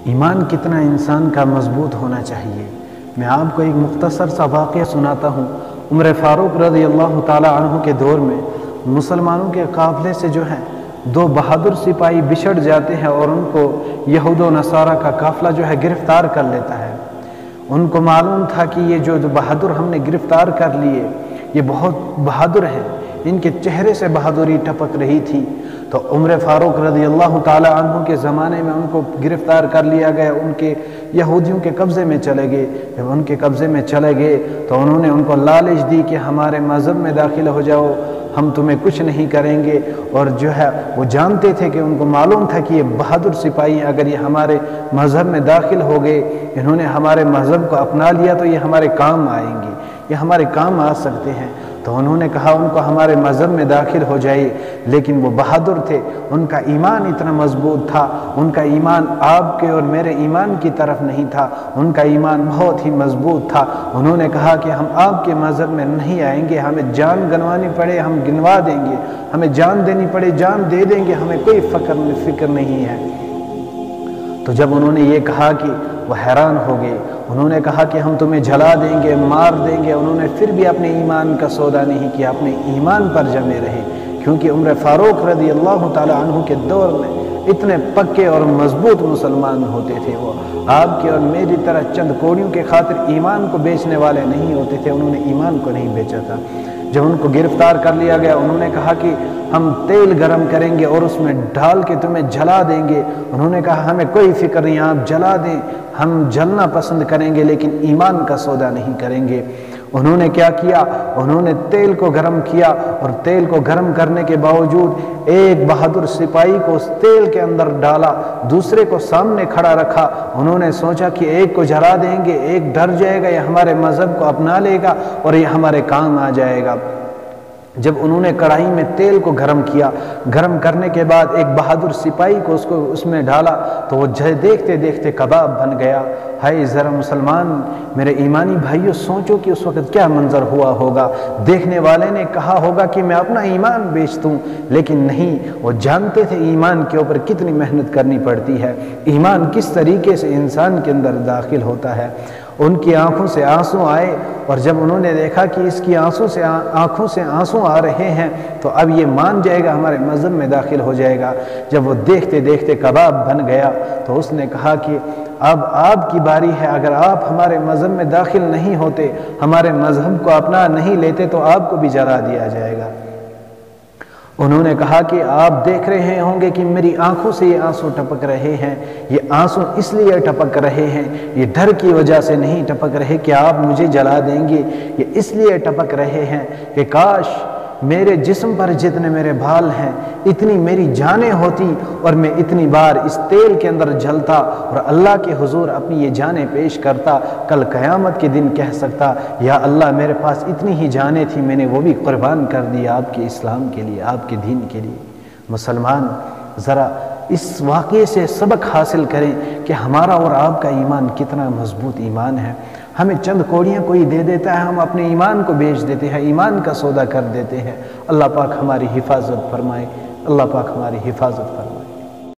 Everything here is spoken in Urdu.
ایمان کتنا انسان کا مضبوط ہونا چاہیے۔ میں آپ کو ایک مختصر سا واقعہ سناتا ہوں۔ عمر فاروق رضی اللہ تعالی عنہ کے دور میں مسلمانوں کے قافلے سے جو ہے دو بہادر سپاہی بچھڑ جاتے ہیں اور ان کو یہود و نصارہ کا قافلہ جو ہے گرفتار کر لیتا ہے۔ ان کو معلوم تھا کہ یہ جو بہادر ہم نے گرفتار کر لیے یہ بہت بہادر ہیں، ان کے چہرے سے بہادری ٹپک رہی تھی۔ تو عمر فاروق رضی اللہ تعالی عنہ کے زمانے میں ان کو گرفتار کر لیا گیا، ان کے یہودیوں کے قبضے میں چلے گئے۔ جب ان کے قبضے میں چلے گئے تو انہوں نے ان کو لالچ دی کہ ہمارے مذہب میں داخل ہو جاؤ، ہم تمہیں کچھ نہیں کریں گے۔ اور جو ہے وہ جانتے تھے کہ ان کو معلوم تھا کہ یہ بہادر سپاہی اگر یہ ہمارے مذہب میں داخل ہو گئے، انہوں نے ہمارے مذہب کو اپنا لیا تو یہ ہمارے کام آئیں گے، یہ ہمارے کام آ سکتے ہیں۔ تو انہوں نے کہا ان کو ہمارے مذہب میں داخل ہو جائے، لیکن وہ بہادر تھے، ان کا ایمان اتنا مضبوط تھا، ان کا ایمان آپ کے اور میرے ایمان کی طرف نہیں تھا، ان کا ایمان بہت ہی مضبوط تھا۔ انہوں نے کہا کہ ہم آپ کے مذہب میں نہیں آئیں گے، ہمیں جان گنوانی پڑے ہم گنوا دیں گے، ہمیں جان دینی پڑے جان دے دیں گے، ہمیں کوئی فکر نہیں ہے۔ تو جب انہوں نے یہ کہا کہ وہ حیران ہو گئے، انہوں نے کہا کہ ہم تمہیں جلا دیں گے، مار دیں گے۔ انہوں نے پھر بھی اپنے ایمان کا سودا نہیں کیا، اپنے ایمان پر جمے رہے، کیونکہ عمر فاروق رضی اللہ تعالی عنہ کے دور میں اتنے پکے اور مضبوط مسلمان ہوتے تھے۔ وہ آپ کی اور میری طرح چند کوڑیوں کے خاطر ایمان کو بیچنے والے نہیں ہوتے تھے، انہوں نے ایمان کو نہیں بیچا تھا۔ جب ان کو گرفتار کر لیا گیا، انہوں نے کہا کہ ہم تیل گرم کریں گے اور اس میں ڈال کے تمہیں جلا دیں گے۔ انہوں نے کہا ہمیں کوئی فکر نہیں، آپ جلا دیں، ہم جلنا پسند کریں گے لیکن ایمان کا سودا نہیں کریں گے۔ انہوں نے کیا کیا؟ انہوں نے تیل کو گرم کیا اور تیل کو گرم کرنے کے باوجود ایک بہادر سپاہی کو اس تیل کے اندر ڈالا، دوسرے کو سامنے کھڑا رکھا۔ انہوں نے سوچا کہ ایک کو جلا دیں گے، ایک ڈر جائے گا، یہ ہمارے مذہب کو اپنا لے گا اور یہ ہمارے کام آ جائے گا۔ جب انہوں نے کڑھائی میں تیل کو گرم کیا، گرم کرنے کے بعد ایک بہادر سپاہی کو اس میں ڈالا تو وہ دیکھتے دیکھتے کباب بن گیا۔ ہائے ذرا مسلمان میرے ایمانی بھائیوں، سوچو کہ اس وقت کیا منظر ہوا ہوگا۔ دیکھنے والے نے کہا ہوگا کہ میں اپنا ایمان بیچ دوں، لیکن نہیں، وہ جانتے تھے ایمان کے اوپر کتنی محنت کرنی پڑتی ہے، ایمان کس طریقے سے انسان کے اندر داخل ہوتا ہے۔ ان کی آنکھوں سے آنسو آئے اور جب انہوں نے دیکھا کہ اس کی آنکھوں سے آنسو آ رہے ہیں تو اب یہ مان جائے گا، ہمارے مذہب میں داخل ہو جائے گا۔ جب وہ دیکھتے دیکھتے کباب بن گیا تو اس نے کہا کہ اب آپ کی باری ہے، اگر آپ ہمارے مذہب میں داخل نہیں ہوتے، ہمارے مذہب کو اپنا نہیں لیتے تو آپ کو بھی جلا دیا جائے گا۔ انہوں نے کہا کہ آپ دیکھ رہے ہوں گے کہ میری آنکھوں سے یہ آنسو ٹپک رہے ہیں، یہ آنسو اس لیے ٹپک رہے ہیں، یہ ڈر کی وجہ سے نہیں ٹپک رہے کہ آپ مجھے جلا دیں گے، یہ اس لیے ٹپک رہے ہیں کہ کاش میرے جسم پر جتنے میرے بال ہیں اتنی میری جانیں ہوتی اور میں اتنی بار اس تیل کے اندر جلتا اور اللہ کے حضور اپنی یہ جانیں پیش کرتا، کل قیامت کے دن کہہ سکتا یا اللہ میرے پاس اتنی ہی جانیں تھی، میں نے وہ بھی قربان کر دی آپ کے اسلام کے لیے، آپ کے دین کے لیے۔ مسلمان ذرا اس واقعے سے سبق حاصل کریں کہ ہمارا اور آپ کا ایمان کتنا مضبوط ایمان ہے۔ ہمیں چند کوڑیاں کوئی دے دیتا ہے، ہم اپنے ایمان کو بیچ دیتے ہیں، ایمان کا سودا کر دیتے ہیں۔ اللہ پاک ہماری حفاظت فرمائے، اللہ پاک ہماری حفاظت فرمائے۔